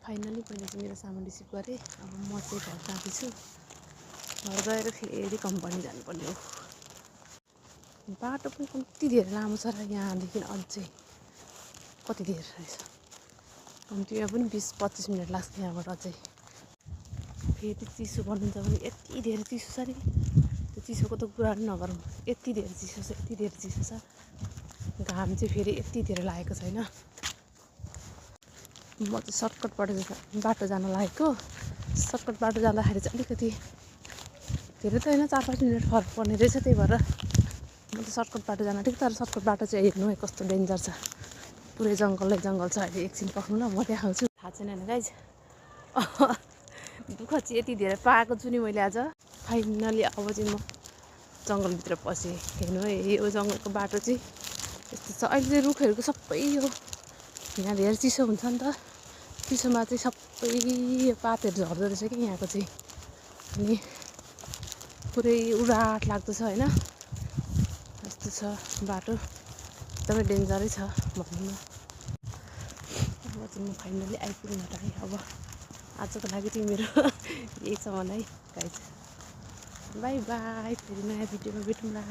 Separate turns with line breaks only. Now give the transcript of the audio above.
Finally मैले चाहिँ मेरो सामान रिसिभ गरेँ। अब म चाहिँ घर जाँदैछु। घर गएर फेरि कम्पनी जानुपर्ने हो। बाटो पनि कम्ती धेरै लामो छ र यहाँदेखि अझै कति धेरै रहेछ। कम्तीमा पनि 20-25 मिनट लाग्छ यहाँबाट अझै। फेरि चिसो बनिन्छ भने यति धेरै चिसो छ नि, त्यो चिसोको त कुरा पनि नगरौँ। यति धेरै चिसो छ, यति धेरै चिसो छ। घाम चाहिँ फेरि यति धेरै लागेको छैन। म चाहिँ सर्टकटबाट बाटो जान लागेको। सर्टकट बाटो जाँदाखेरि चाहिँ अलिकति धेरै त होइन, 4-5 मिनट फरक पर्ने रहेछ। त्यही भएर म त सर्टकट बाटो जान आँटेको। तर सर्टकट बाटो चाहिँ हेर्नु है कस्तो डेन्जर छ। पुरै जङ्गलै जङ्गल छ। अहिले एकछिन पर्खौँ ल, म देखाउँछु। थाहा छैन होइन गाइज, दुःख चाहिँ यति धेरै पाएको छु नि मैले आज। फाइनली अब चाहिँ म जङ्गलभित्र पसेँ। हेर्नु है, यो जङ्गलको बाटो चाहिँ यस्तो छ। अहिले चाहिँ रुखहरूको सबै यो यहाँ धेरै चिसो हुन्छ नि त, चिसोमा चाहिँ सबै यो पातहरू झर्दो रहेछ कि यहाँको चाहिँ। अनि पुरै उराट लाग्दो छ होइन, यस्तो छ बाटो। एकदमै डेन्जरै छ भनौँ न। अब चाहिँ म फाइनली आइपुग्न आँटेँ। अब आजको लागि चाहिँ मेरो यही छ मलाई गाइज। बाई बाई, फेरि नयाँ भिडियोमा भेटौँला।